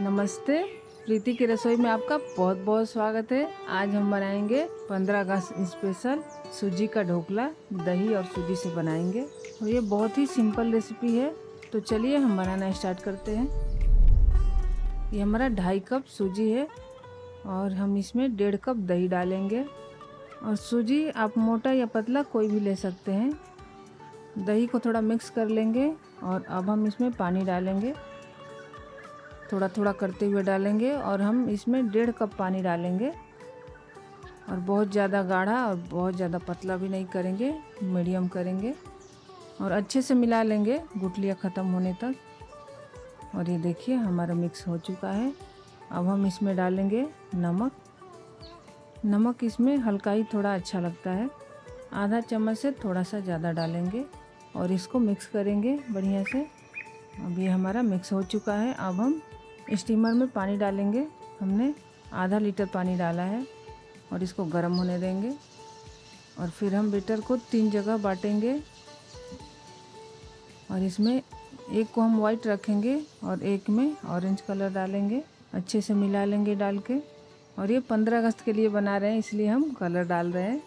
नमस्ते, प्रीति की रसोई में आपका बहुत बहुत स्वागत है। आज हम बनाएंगे 15 अगस्त स्पेशल सूजी का ढोकला। दही और सूजी से बनाएंगे और ये बहुत ही सिंपल रेसिपी है। तो चलिए हम बनाना स्टार्ट करते हैं। ये हमारा 2.5 कप सूजी है और हम इसमें 1.5 कप दही डालेंगे। और सूजी आप मोटा या पतला कोई भी ले सकते हैं। दही को थोड़ा मिक्स कर लेंगे और अब हम इसमें पानी डालेंगे, थोड़ा थोड़ा करते हुए डालेंगे। और हम इसमें 1.5 कप पानी डालेंगे और बहुत ज़्यादा गाढ़ा और बहुत ज़्यादा पतला भी नहीं करेंगे, मीडियम करेंगे और अच्छे से मिला लेंगे गुठलियाँ ख़त्म होने तक। और ये देखिए हमारा मिक्स हो चुका है। अब हम इसमें डालेंगे नमक। नमक इसमें हल्का ही थोड़ा अच्छा लगता है, आधा चम्मच से थोड़ा सा ज़्यादा डालेंगे और इसको मिक्स करेंगे बढ़िया से। अब ये हमारा मिक्स हो चुका है। अब हम स्टीमर में पानी डालेंगे। हमने आधा लीटर पानी डाला है और इसको गर्म होने देंगे। और फिर हम बैटर को 3 जगह बांटेंगे और इसमें एक को हम वाइट रखेंगे और एक में ऑरेंज कलर डालेंगे। अच्छे से मिला लेंगे डाल के। और ये 15 अगस्त के लिए बना रहे हैं, इसलिए हम कलर डाल रहे हैं,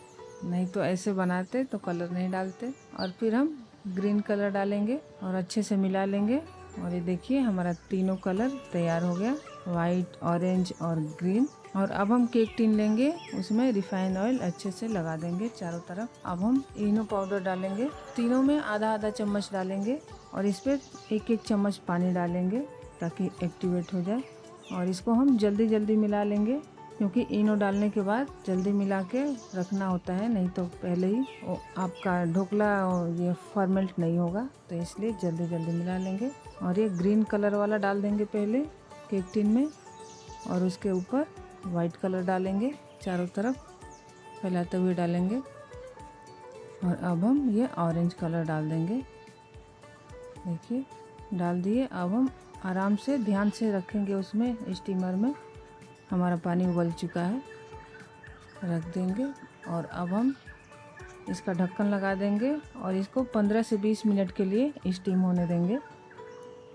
नहीं तो ऐसे बनाते तो कलर नहीं डालते। और फिर हम ग्रीन कलर डालेंगे और अच्छे से मिला लेंगे। और ये देखिए हमारा तीनों कलर तैयार हो गया, वाइट, ऑरेंज और ग्रीन। और अब हम केक टिन लेंगे, उसमें रिफाइंड ऑयल अच्छे से लगा देंगे चारों तरफ। अब हम इनो पाउडर डालेंगे, तीनों में आधा आधा चम्मच डालेंगे और इस पर 1-1 चम्मच पानी डालेंगे ताकि एक्टिवेट हो जाए। और इसको हम जल्दी जल्दी मिला लेंगे, क्योंकि इनो डालने के बाद जल्दी मिला के रखना होता है, नहीं तो पहले ही आपका ढोकला ये फर्मेंट नहीं होगा, तो इसलिए जल्दी जल्दी मिला लेंगे। और ये ग्रीन कलर वाला डाल देंगे पहले केक टिन में और उसके ऊपर वाइट कलर डालेंगे, चारों तरफ फैलाते हुए डालेंगे। और अब हम ये ऑरेंज कलर डाल देंगे, देखिए डाल दिए। अब हम आराम से ध्यान से रखेंगे उसमें, स्टीमर में हमारा पानी उबल चुका है, रख देंगे। और अब हम इसका ढक्कन लगा देंगे और इसको 15 से 20 मिनट के लिए स्टीम होने देंगे।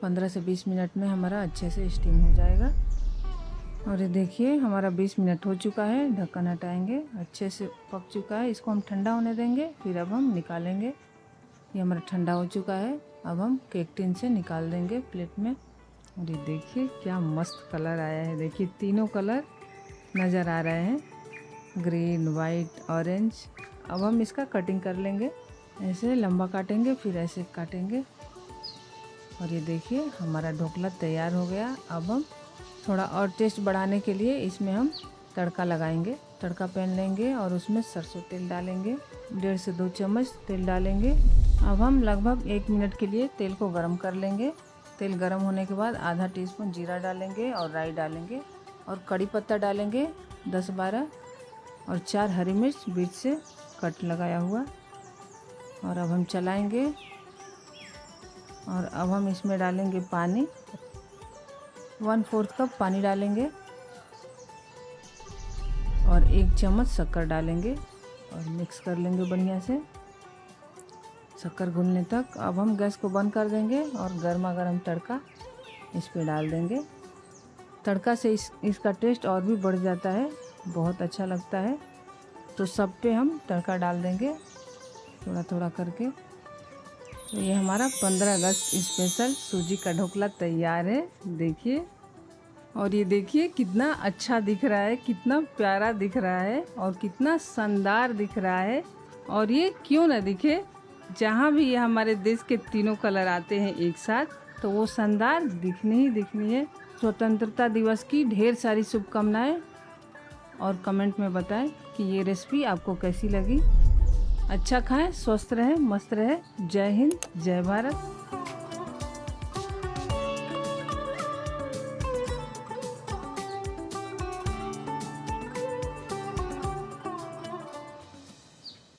15 से 20 मिनट में हमारा अच्छे से स्टीम हो जाएगा। और ये देखिए हमारा 20 मिनट हो चुका है, ढक्कन हटाएंगे, अच्छे से पक चुका है। इसको हम ठंडा होने देंगे, फिर अब हम निकालेंगे। ये हमारा ठंडा हो चुका है, अब हम केक टिन से निकाल देंगे प्लेट में। और ये देखिए क्या मस्त कलर आया है, देखिए तीनों कलर नज़र आ रहे हैं, ग्रीन, वाइट, ऑरेंज। अब हम इसका कटिंग कर लेंगे, ऐसे लंबा काटेंगे फिर ऐसे काटेंगे। और ये देखिए हमारा ढोकला तैयार हो गया। अब हम थोड़ा और टेस्ट बढ़ाने के लिए इसमें हम तड़का लगाएंगे। तड़का पैन लेंगे और उसमें सरसों तेल डालेंगे, 1.5 से 2 चम्मच तेल डालेंगे। अब हम लगभग 1 मिनट के लिए तेल को गर्म कर लेंगे। तेल गर्म होने के बाद आधा टीस्पून जीरा डालेंगे और राई डालेंगे और कड़ी पत्ता डालेंगे 10-12 और 4 हरी मिर्च बीच से कट लगाया हुआ। और अब हम चलाएंगे और अब हम इसमें डालेंगे पानी, 1/4 कप पानी डालेंगे और 1 चम्मच शक्कर डालेंगे और मिक्स कर लेंगे बढ़िया से शक्कर घुलने तक। अब हम गैस को बंद कर देंगे और गर्मा गर्म तड़का इस पे डाल देंगे। तड़का से इसका टेस्ट और भी बढ़ जाता है, बहुत अच्छा लगता है। तो सब पे हम तड़का डाल देंगे थोड़ा थोड़ा करके। तो ये हमारा 15 अगस्त स्पेशल सूजी का ढोकला तैयार है, देखिए। और ये देखिए कितना अच्छा दिख रहा है, कितना प्यारा दिख रहा है और कितना शानदार दिख रहा है। और ये क्यों ना दिखे, जहाँ भी ये हमारे देश के तीनों कलर आते हैं एक साथ, तो वो शानदार दिखनी ही दिखनी है। स्वतंत्रता दिवस की ढेर सारी शुभकामनाएं और कमेंट में बताएं कि ये रेसिपी आपको कैसी लगी। अच्छा खाएं, स्वस्थ रहें, मस्त रहें। जय हिंद, जय भारत।